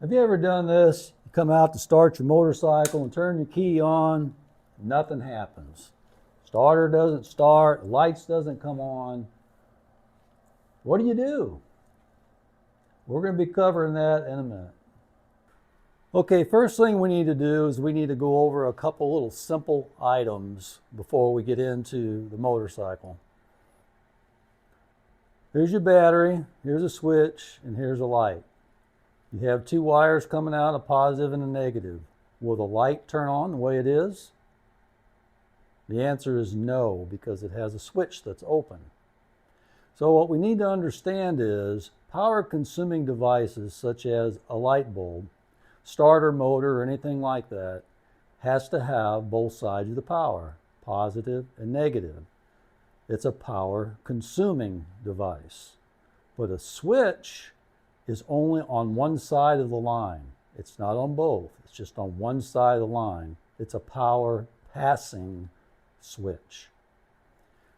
Have you ever done this? You come out to start your motorcycle and turn your key on, nothing happens. Starter doesn't start, lights doesn't come on. What do? We're going to be covering that in a minute. Okay, first thing we need to do is we need to go over a couple little simple items before we get into the motorcycle. Here's your battery, here's a switch, and here's a light. You have two wires coming out, a positive and a negative. Will the light turn on the way it is? The answer is no, because it has a switch that's open. So what we need to understand is power-consuming devices such as a light bulb, starter motor, or anything like that has to have both sides of the power, positive and negative. It's a power-consuming device. But a switch is only on one side of the line. It's not on both. It's just on one side of the line. It's a power passing switch.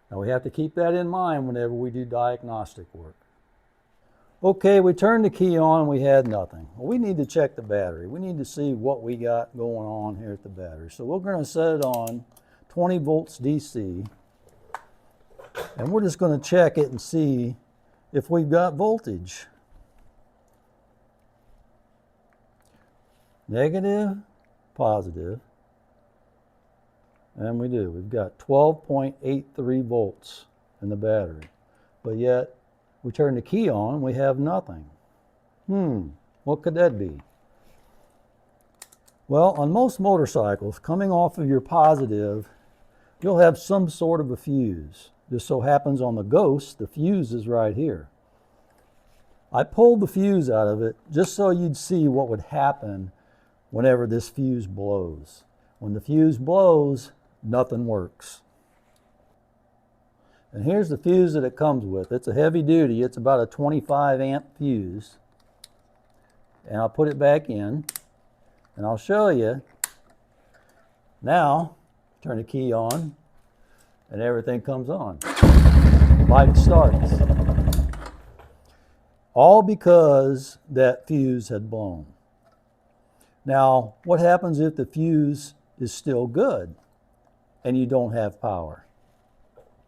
Now we have to keep that in mind whenever we do diagnostic work. Okay, we turned the key on and we had nothing. Well, we need to check the battery. We need to see what we got going on here at the battery. So we're going to set it on 20 volts DC. And we're just going to check it and see if we've got voltage. Negative, positive, and we do. We've got 12.83 volts in the battery, but yet we turn the key on and we have nothing. What could that be? Well, on most motorcycles, coming off of your positive, you'll have some sort of a fuse. Just so happens on the Ghost, the fuse is right here. I pulled the fuse out of it just so you'd see what would happen whenever this fuse blows. When the fuse blows, nothing works. And here's the fuse that it comes with. It's a heavy duty. It's about a 25 amp fuse. And I'll put it back in and I'll show you. Now, turn the key on and everything comes on. Light starts. All because that fuse had blown. Now, what happens if the fuse is still good and you don't have power?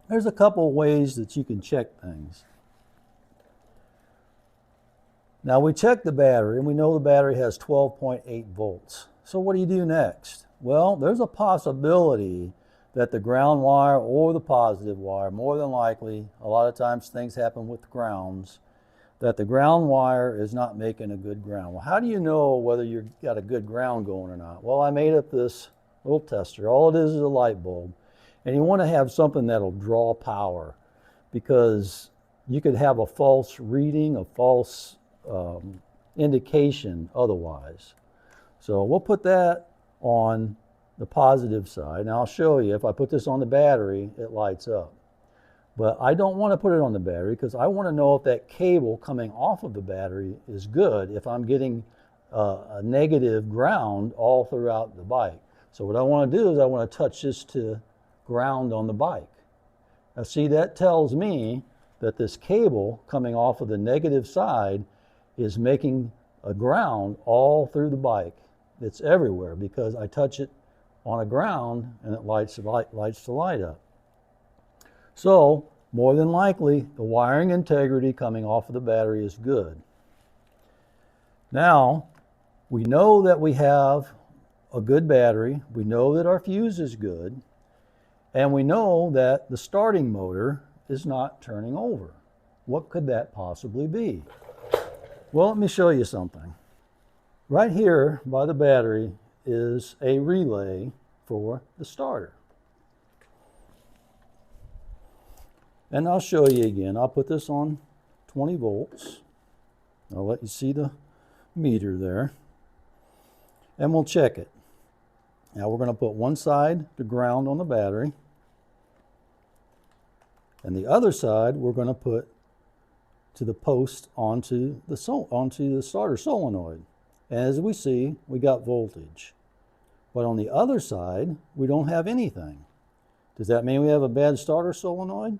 There's a couple of ways that you can check things. Now, we check the battery and we know the battery has 12.8 volts. So what do you do next? Well, there's a possibility that the ground wire or the positive wire, more than likely, a lot of times things happen with grounds, that the ground wire is not making a good ground. Well, how do you know whether you've got a good ground going or not? Well, I made up this little tester. All it is a light bulb. And you want to have something that'll draw power, because you could have a false reading, a false indication otherwise. So we'll put that on the positive side. Now I'll show you, if I put this on the battery, it lights up. But I don't want to put it on the battery because I want to know if that cable coming off of the battery is good, if I'm getting a negative ground all throughout the bike. So what I want to do is I want to touch this to ground on the bike. Now see, that tells me that this cable coming off of the negative side is making a ground all through the bike. It's everywhere because I touch it on a ground and it lights the light up. So, more than likely, the wiring integrity coming off of the battery is good. Now, we know that we have a good battery, we know that our fuse is good, and we know that the starting motor is not turning over. What could that possibly be? Well, let me show you something. Right here by the battery is a relay for the starter. And I'll show you again. I'll put this on 20 volts. I'll let you see the meter there. And we'll check it. Now we're going to put one side to ground on the battery. And the other side we're going to put to the post onto the starter solenoid. And as we see, we got voltage. But on the other side, we don't have anything. Does that mean we have a bad starter solenoid?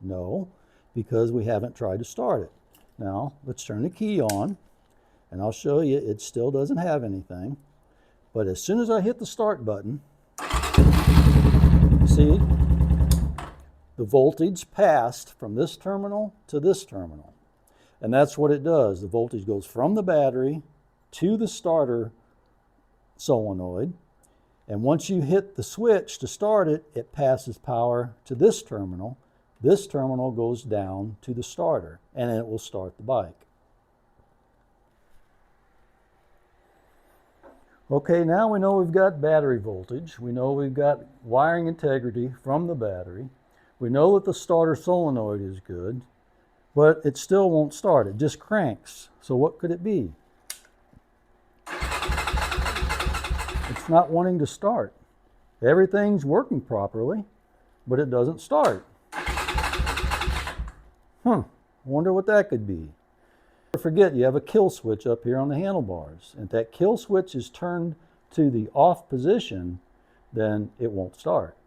No, because we haven't tried to start it. Now, let's turn the key on And I'll show you, it still doesn't have anything. But as soon as I hit the start button, see, the voltage passed from this terminal to this terminal. And that's what it does. The voltage goes from the battery to the starter solenoid. And once you hit the switch to start it, it passes power to this terminal. This terminal goes down to the starter, and it will start the bike. Okay, now we know we've got battery voltage. We know we've got wiring integrity from the battery. We know that the starter solenoid is good, but it still won't start. It just cranks. So what could it be? It's not wanting to start. Everything's working properly, but it doesn't start. Wonder what that could be. Don't forget, you have a kill switch up here on the handlebars. And if that kill switch is turned to the off position, then it won't start.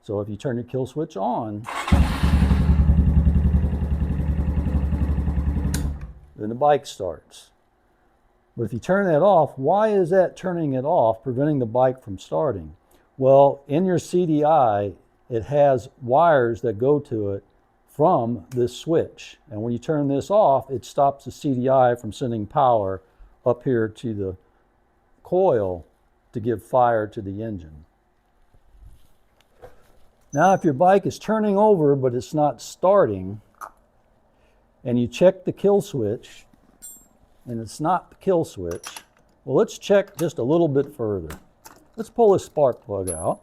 So if you turn your kill switch on, then the bike starts. But if you turn that off, why is that turning it off, preventing the bike from starting? Well, in your CDI, it has wires that go to it from this switch. And when you turn this off, it stops the CDI from sending power up here to the coil to give fire to the engine. Now, if your bike is turning over but it's not starting, and you check the kill switch, and it's not the kill switch, well, let's check just a little bit further. Let's pull this spark plug out.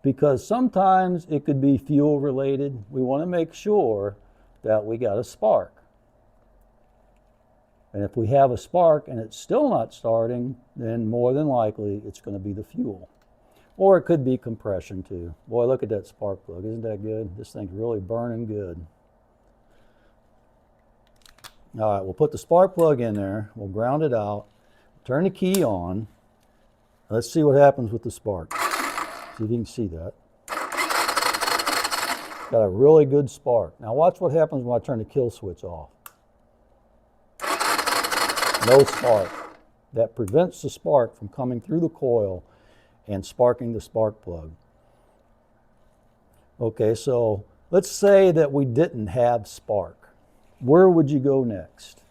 Because sometimes it could be fuel related. We want to make sure that we got a spark. And if we have a spark and it's still not starting, then more than likely it's going to be the fuel. Or it could be compression too. Boy, look at that spark plug. Isn't that good? This thing's really burning good. All right, we'll put the spark plug in there. We'll ground it out. Turn the key on. Let's see what happens with the spark. See if you can see that. Got a really good spark. Now watch what happens when I turn the kill switch off. No spark. That prevents the spark from coming through the coil and sparking the spark plug. Okay, so let's say that we didn't have spark. Where would you go next?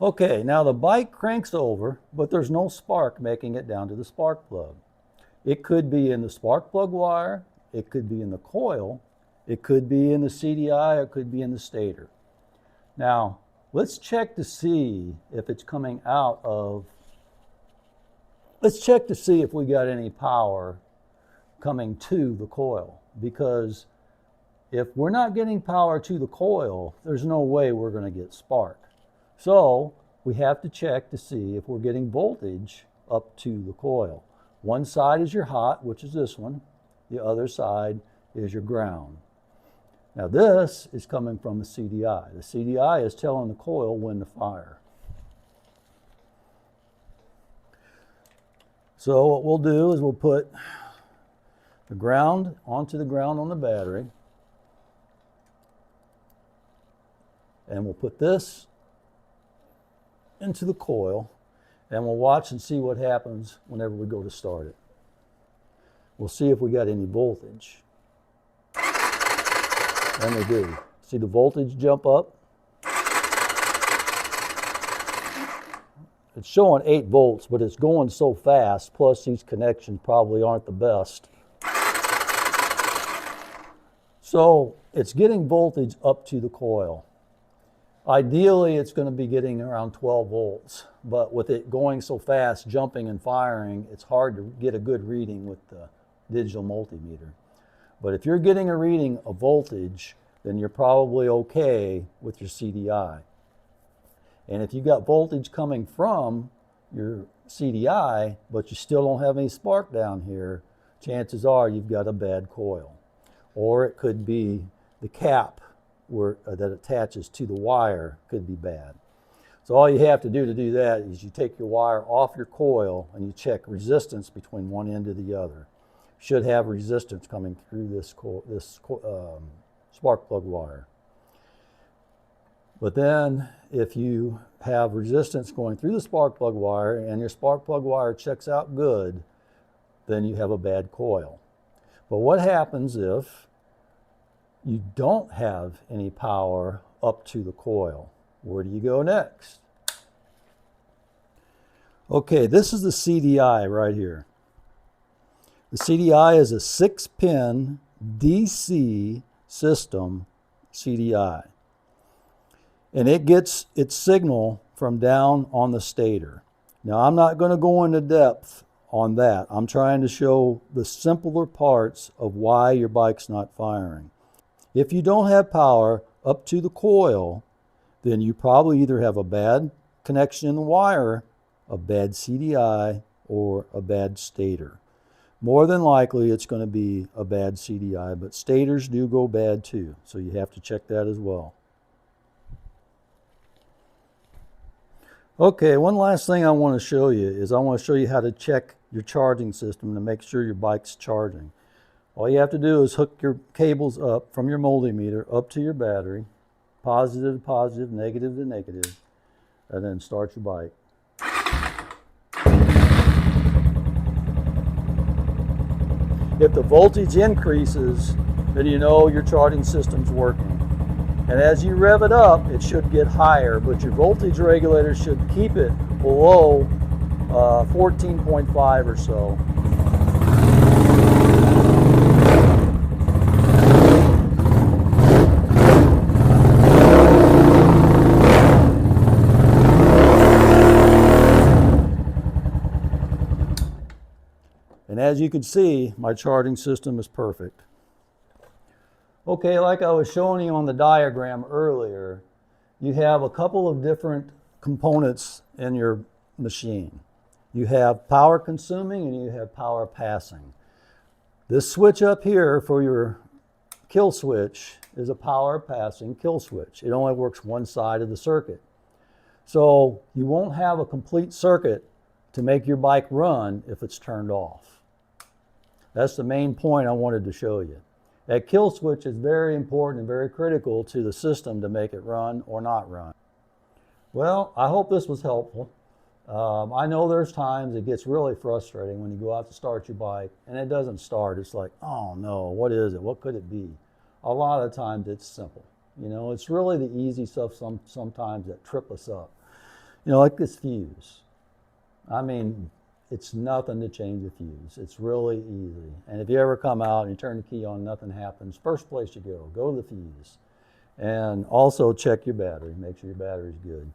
Okay, now the bike cranks over, but there's no spark making it down to the spark plug. It could be in the spark plug wire, it could be in the coil, it could be in the CDI, it could be in the stator. Now, let's check to see if it's coming out of, let's check to see if we got any power coming to the coil. Because if we're not getting power to the coil, there's no way we're going to get spark. So we have to check to see if we're getting voltage up to the coil. One side is your hot, which is this one. The other side is your ground. Now this is coming from the CDI. The CDI is telling the coil when to fire. So what we'll do is we'll put the ground onto the ground on the battery. And we'll put this into the coil, and we'll watch and see what happens whenever we go to start it. We'll see if we got any voltage. And we do. See the voltage jump up? It's showing 8 volts, but it's going so fast, plus these connections probably aren't the best. So it's getting voltage up to the coil. Ideally, it's going to be getting around 12 volts, but with it going so fast, jumping and firing, it's hard to get a good reading with the digital multimeter. But if you're getting a reading of voltage, then you're probably okay with your CDI. And if you got voltage coming from your CDI, but you still don't have any spark down here, chances are you've got a bad coil. Or it could be the cap that attaches to the wire could be bad. So all you have to do that is you take your wire off your coil and you check resistance between one end to the other. Should have resistance coming through this spark plug wire. But then if you have resistance going through the spark plug wire and your spark plug wire checks out good, then you have a bad coil. But what happens if you don't have any power up to the coil? Where do you go next? Okay, this is the CDI right here. The CDI is a 6-pin DC system CDI. And it gets its signal from down on the stator. Now, I'm not going to go into depth on that. I'm trying to show the simpler parts of why your bike's not firing. If you don't have power up to the coil, then you probably either have a bad connection in the wire, a bad CDI, or a bad stator. More than likely, it's going to be a bad CDI, but stators do go bad too, so you have to check that as well. Okay, one last thing I want to show you is I want to show you how to check your charging system to make sure your bike's charging. All you have to do is hook your cables up from your multimeter up to your battery, positive to positive, negative to negative, and then start your bike. If the voltage increases, then you know your charging system's working. And as you rev it up, it should get higher, but your voltage regulator should keep it below 14.5 or so. And as you can see, my charging system is perfect. Okay, like I was showing you on the diagram earlier, you have a couple of different components in your machine. You have power consuming and you have power passing. This switch up here for your kill switch is a power passing kill switch. It only works one side of the circuit. So you won't have a complete circuit to make your bike run if it's turned off. That's the main point I wanted to show you. That kill switch is very important and very critical to the system to make it run or not run. Well, I hope this was helpful. I know there's times it gets really frustrating when you go out to start your bike and it doesn't start. It's like, oh no, what is it? What could it be? A lot of times it's simple. You know, it's really the easy stuff sometimes that trip us up. You know, like this fuse. I mean, it's nothing to change the fuse. It's really easy. And if you ever come out and you turn the key on, nothing happens, first place you go to the fuse. And also check your battery, make sure your battery's good.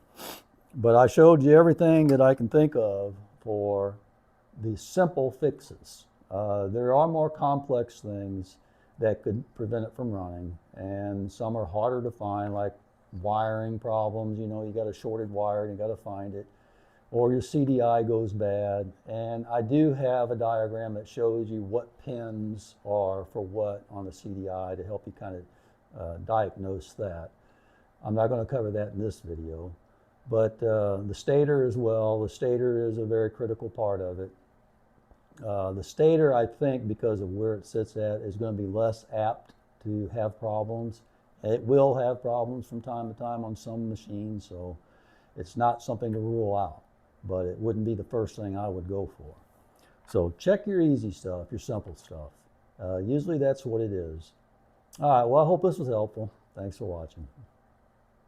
But I showed you everything that I can think of for the simple fixes. There are more complex things that could prevent it from running, and some are harder to find, like wiring problems. You know, you got a shorted wire and you got to find it. Or your CDI goes bad. And I do have a diagram that shows you what pins are for what on the CDI to help you kind of diagnose that. I'm not going to cover that in this video. But the stator as well, the stator is a very critical part of it. The stator, I think, because of where it sits at, is going to be less apt to have problems. It will have problems from time to time on some machines, so it's not something to rule out. But it wouldn't be the first thing I would go for. So check your easy stuff, your simple stuff. Usually that's what it is. All right, well, I hope this was helpful. Thanks for watching.